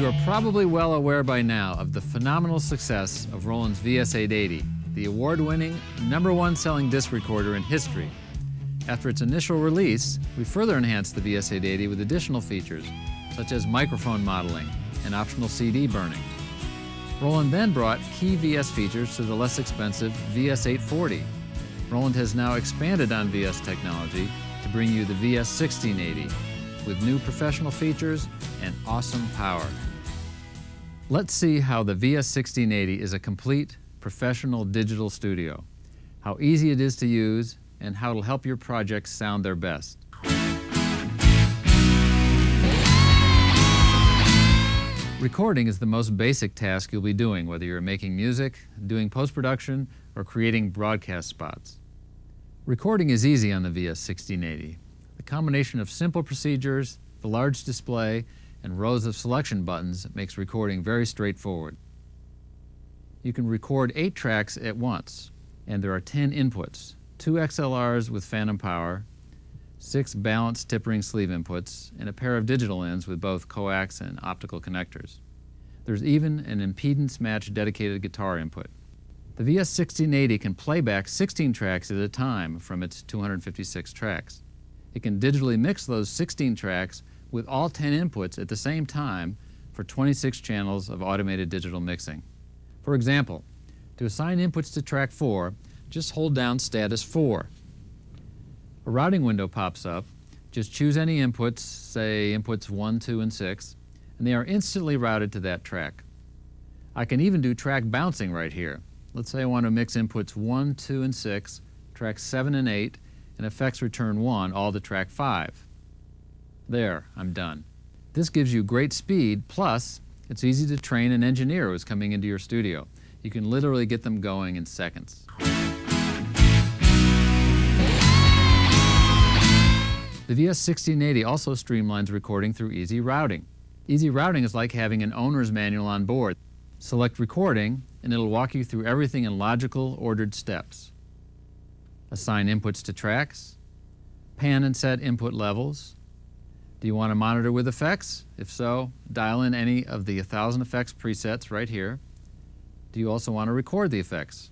are probably well aware by now of the phenomenal success of Roland's VS-880, the award-winning, #1 selling disc recorder in history. After its initial release, we further enhanced the VS-880 with additional features, such as microphone modeling and optional CD burning. Roland then brought key VS features to the less expensive VS-840. Roland has now expanded on VS technology to bring you the VS-1680 with new professional features and awesome power. Let's see how the VS-1680 is a complete professional digital studio, how easy it is to use, and how it'll help your projects sound their best. Recording is the most basic task you'll be doing, whether you're making music, doing post-production, or creating broadcast spots. Recording is easy on the VS-1680. The combination of simple procedures, the large display, and rows of selection buttons makes recording very straightforward. You can record 8 tracks at once, and there are 10 inputs, 2 XLRs with phantom power, 6 balanced tip-ring sleeve inputs, and a pair of digital ends with both coax and optical connectors. There's even an impedance-matched dedicated guitar input. The VS-1680 can play back 16 tracks at a time from its 256 tracks. It can digitally mix those 16 tracks with all 10 inputs at the same time for 26 channels of automated digital mixing. For example, to assign inputs to track 4, just hold down status 4. A routing window pops up. Just choose any inputs, say inputs 1, 2, and 6, and they are instantly routed to that track. I can even do track bouncing right here. Let's say I want to mix inputs 1, 2, and 6, tracks 7 and 8, and effects return 1, all to track 5. There, I'm done. This gives you great speed, plus it's easy to train an engineer who's coming into your studio. You can literally get them going in seconds. The VS-1680 also streamlines recording through easy routing. Easy routing is like having an owner's manual on board. Select recording, and it'll walk you through everything in logical, ordered steps. Assign inputs to tracks, pan and set input levels. Do you want to monitor with effects? If so, dial in any of the 1,000 effects presets right here. Do you also want to record the effects?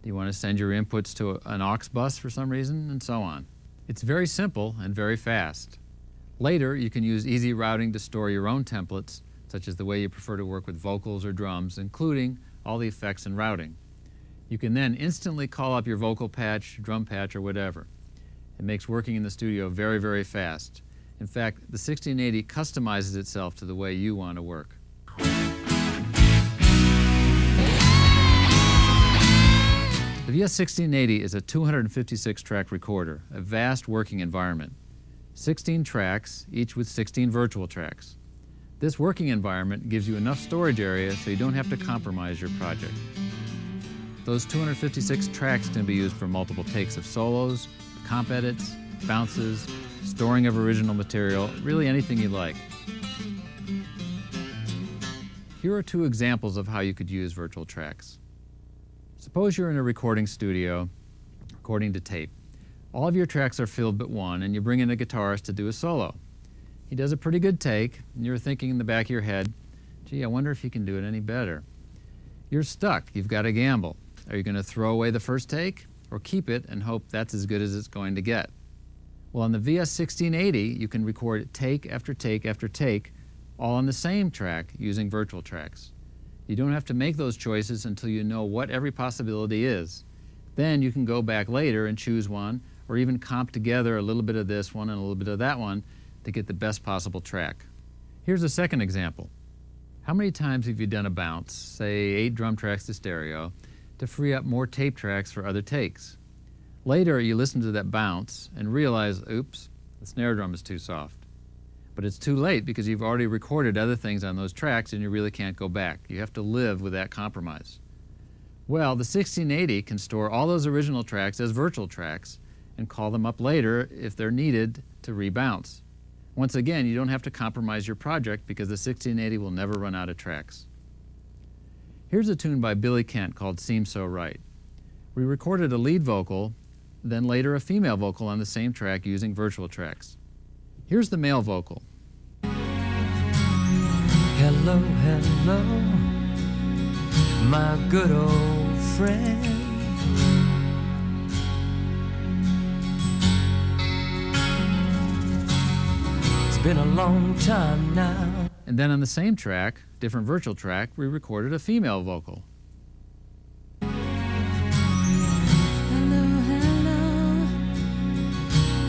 Do you want to send your inputs to an aux bus for some reason, and so on? It's very simple and very fast. Later, you can use easy routing to store your own templates, such as the way you prefer to work with vocals or drums, including all the effects and routing. You can then instantly call up your vocal patch, drum patch, or whatever. It makes working in the studio very, very fast. In fact, the 1680 customizes itself to the way you want to work. The VS-1680 is a 256-track recorder, a vast working environment. 16 tracks, each with 16 virtual tracks. This working environment gives you enough storage area so you don't have to compromise your project. Those 256 tracks can be used for multiple takes of solos, comp edits, bounces, storing of original material, really anything you like. Here are 2 examples of how you could use virtual tracks. Suppose you're in a recording studio, recording to tape. All of your tracks are filled but one, and you bring in a guitarist to do a solo. He does a pretty good take, and you're thinking in the back of your head, gee, I wonder if he can do it any better. You're stuck. You've got to gamble. Are you going to throw away the first take, or keep it and hope that's as good as it's going to get? Well, on the VS-1680, you can record take after take after take, all on the same track using virtual tracks. You don't have to make those choices until you know what every possibility is. Then you can go back later and choose one, or even comp together a little bit of this one and a little bit of that one to get the best possible track. Here's a second example. How many times have you done a bounce, say 8 drum tracks to stereo, to free up more tape tracks for other takes? Later, you listen to that bounce and realize, oops, the snare drum is too soft. But it's too late because you've already recorded other things on those tracks and you really can't go back. You have to live with that compromise. Well, the 1680 can store all those original tracks as virtual tracks and call them up later if they're needed to rebounce. Once again, you don't have to compromise your project because the 1680 will never run out of tracks. Here's a tune by Billy Kent called Seems So Right. We recorded a lead vocal, then later a female vocal on the same track using virtual tracks. Here's the male vocal. Hello, hello, my good old friend. It's been a long time now. And then on the same track, different virtual track, we recorded a female vocal. Hello, hello,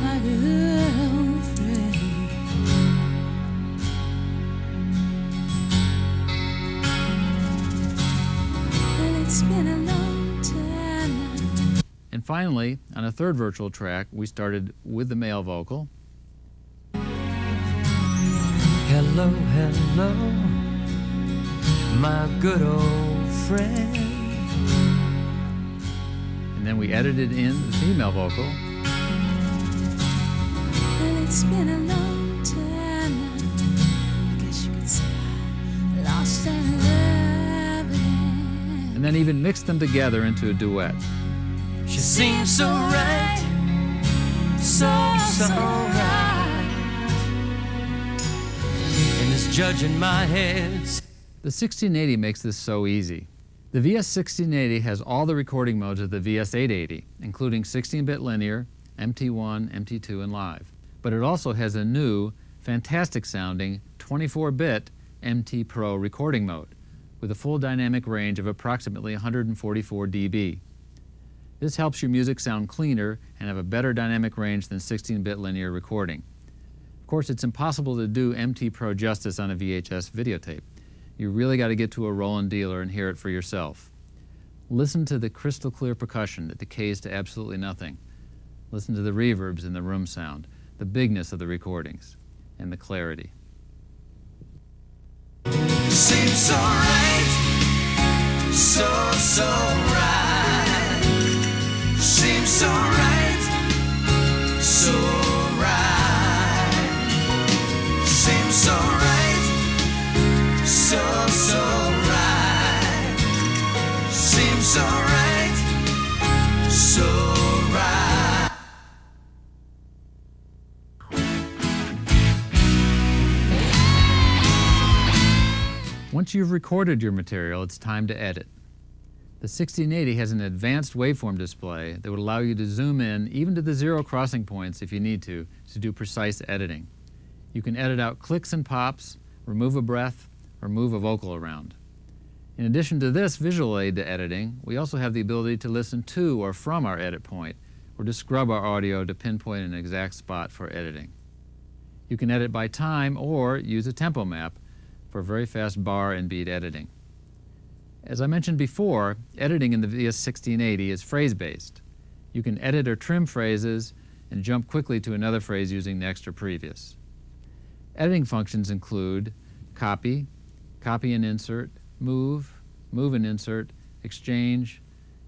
my good old friend. And it's been a long time now. And finally, on a third virtual track, we started with the male vocal. Hello, hello, my good old friend. And then we edited in the female vocal. And it's been a long time now. I guess you could say I lost that love again. And then even mixed them together into a duet. She seems so right, so right. And it's judging my head. The 1680 makes this so easy. The VS-1680 has all the recording modes of the VS-880, including 16-bit linear, MT1, MT2, and live. But it also has a new, fantastic-sounding 24-bit MT Pro recording mode with a full dynamic range of approximately 144 dB. This helps your music sound cleaner and have a better dynamic range than 16-bit linear recording. Of course, it's impossible to do MT Pro justice on a VHS videotape. You really got to get to a Roland dealer and hear it for yourself. Listen to the crystal clear percussion that decays to absolutely nothing. Listen to the reverbs in the room sound, the bigness of the recordings, and the clarity. Seems so right, so right. Seems so right, so right. Seems so right, so right. Seems so right, so right. Once you've recorded your material, it's time to edit. The 1680 has an advanced waveform display that would allow you to zoom in even to the zero crossing points if you need to do precise editing. You can edit out clicks and pops, remove a breath, or move a vocal around. In addition to this visual aid to editing, we also have the ability to listen to or from our edit point, or to scrub our audio to pinpoint an exact spot for editing. You can edit by time or use a tempo map for very fast bar and beat editing. As I mentioned before, editing in the VS-1680 is phrase-based. You can edit or trim phrases and jump quickly to another phrase using next or previous. Editing functions include copy, copy and insert, move, move and insert, exchange,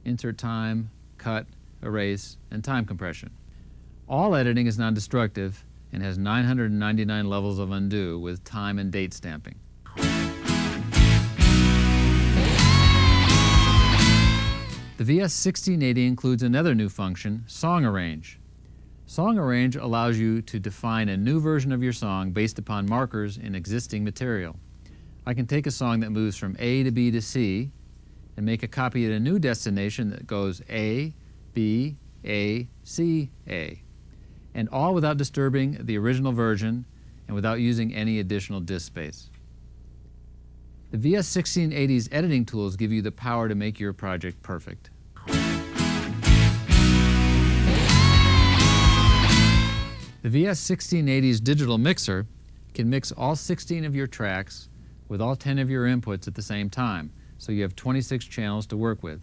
insert time, cut, erase, and time compression. All editing is non-destructive and has 999 levels of undo with time and date stamping. The VS-1680 includes another new function, Song Arrange. Song Arrange allows you to define a new version of your song based upon markers in existing material. I can take a song that moves from A to B to C and make a copy at a new destination that goes A, B, A, C, A, and all without disturbing the original version and without using any additional disk space. The VS-1680's editing tools give you the power to make your project perfect. The VS-1680's digital mixer can mix all 16 of your tracks with all 10 of your inputs at the same time, so you have 26 channels to work with.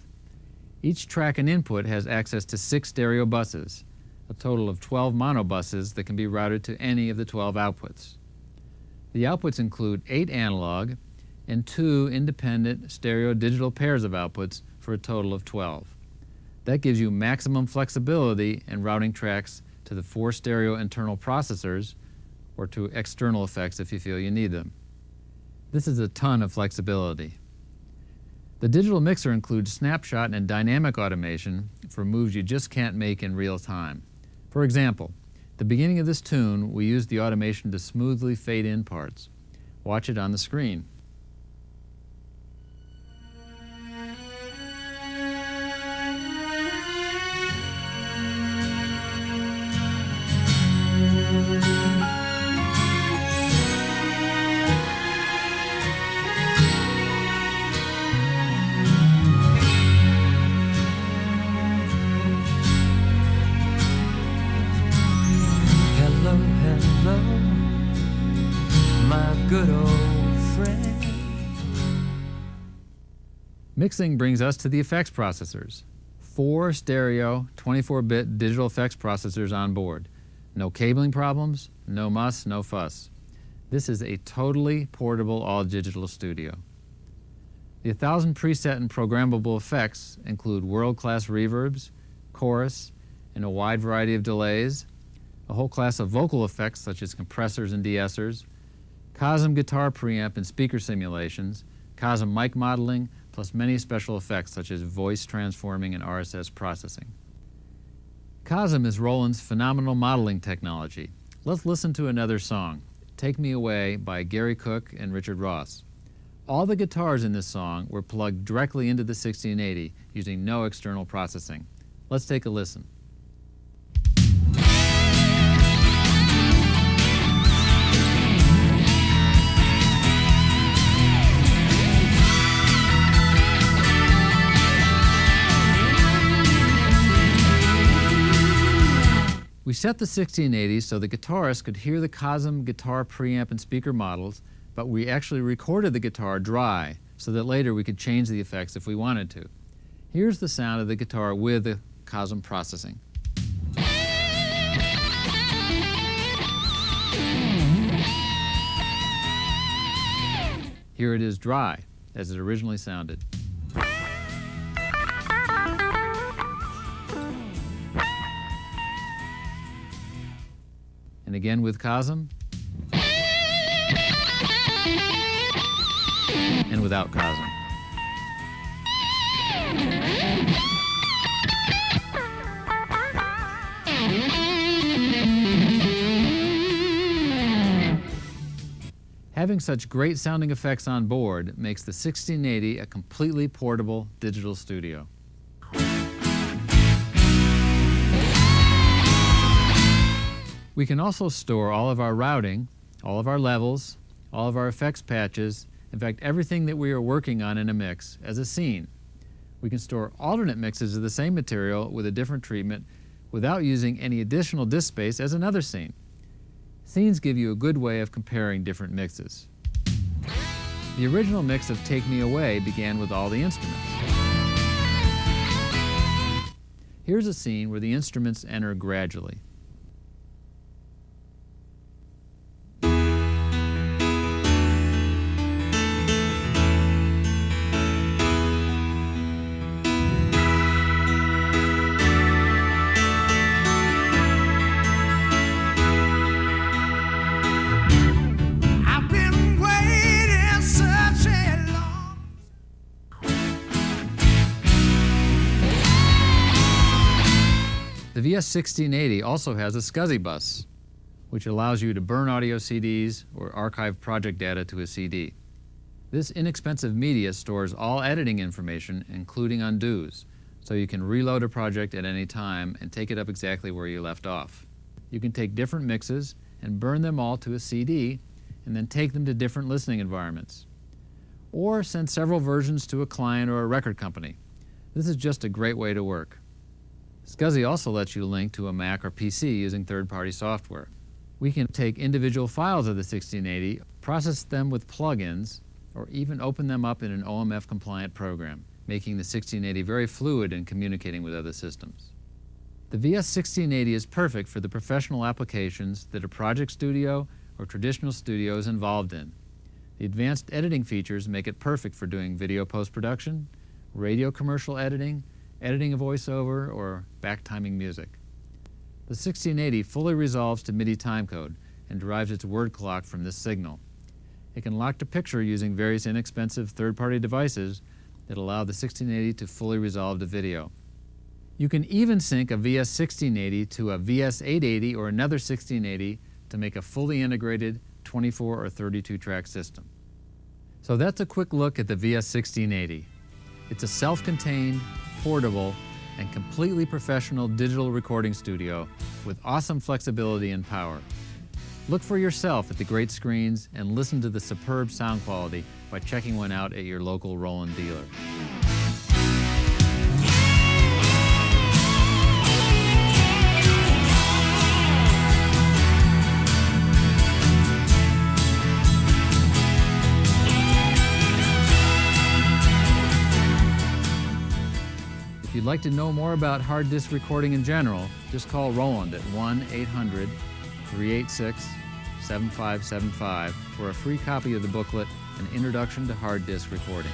Each track and input has access to 6 stereo buses, a total of 12 mono buses that can be routed to any of the 12 outputs. The outputs include 8 analog and 2 independent stereo digital pairs of outputs for a total of 12. That gives you maximum flexibility in routing tracks to the 4 stereo internal processors or to external effects if you feel you need them. This is a ton of flexibility. The digital mixer includes snapshot and dynamic automation for moves you just can't make in real time. For example, at the beginning of this tune, we used the automation to smoothly fade in parts. Watch it on the screen. Hello, hello, my good old friend. Mixing brings us to the effects processors. 4 stereo, 24-bit digital effects processors on board. No cabling problems, no muss, no fuss. This is a totally portable all-digital studio. The 1,000 preset and programmable effects include world-class reverbs, chorus, and a wide variety of delays, a whole class of vocal effects such as compressors and de-essers, Cosm guitar preamp and speaker simulations, Cosm mic modeling, plus many special effects such as voice transforming and RSS processing. Cosm is Roland's phenomenal modeling technology. Let's listen to another song, Take Me Away by Gary Cook and Richard Ross. All the guitars in this song were plugged directly into the 1680 using no external processing. Let's take a listen. We set the 1680 so the guitarist could hear the Cosm guitar preamp and speaker models, but we actually recorded the guitar dry so that later we could change the effects if we wanted to. Here's the sound of the guitar with the Cosm processing. Here it is dry, as it originally sounded. And again with Cosm, and without Cosm. Having such great sounding effects on board makes the 1680 a completely portable digital studio. We can also store all of our routing, all of our levels, all of our effects patches, in fact everything that we are working on in a mix as a scene. We can store alternate mixes of the same material with a different treatment without using any additional disk space as another scene. Scenes give you a good way of comparing different mixes. The original mix of Take Me Away began with all the instruments. Here's a scene where the instruments enter gradually. The VS-1680 also has a SCSI bus, which allows you to burn audio CDs or archive project data to a CD. This inexpensive media stores all editing information, including undos, so you can reload a project at any time and take it up exactly where you left off. You can take different mixes and burn them all to a CD and then take them to different listening environments. Or send several versions to a client or a record company. This is just a great way to work. SCSI also lets you link to a Mac or PC using third-party software. We can take individual files of the 1680, process them with plugins, or even open them up in an OMF-compliant program, making the 1680 very fluid in communicating with other systems. The VS-1680 is perfect for the professional applications that a project studio or traditional studio is involved in. The advanced editing features make it perfect for doing video post-production, radio commercial editing, editing a voiceover, or back-timing music. The 1680 fully resolves to MIDI timecode and derives its word clock from this signal. It can lock to picture using various inexpensive third-party devices that allow the 1680 to fully resolve to video. You can even sync a VS-1680 to a VS-880 or another 1680 to make a fully integrated 24 or 32 track system. So that's a quick look at the VS-1680. It's a self-contained, portable, and completely professional digital recording studio with awesome flexibility and power. Look for yourself at the great screens and listen to the superb sound quality by checking one out at your local Roland dealer. If you'd like to know more about hard disk recording in general, just call Roland at 1-800-386-7575 for a free copy of the booklet, An Introduction to Hard Disk Recording.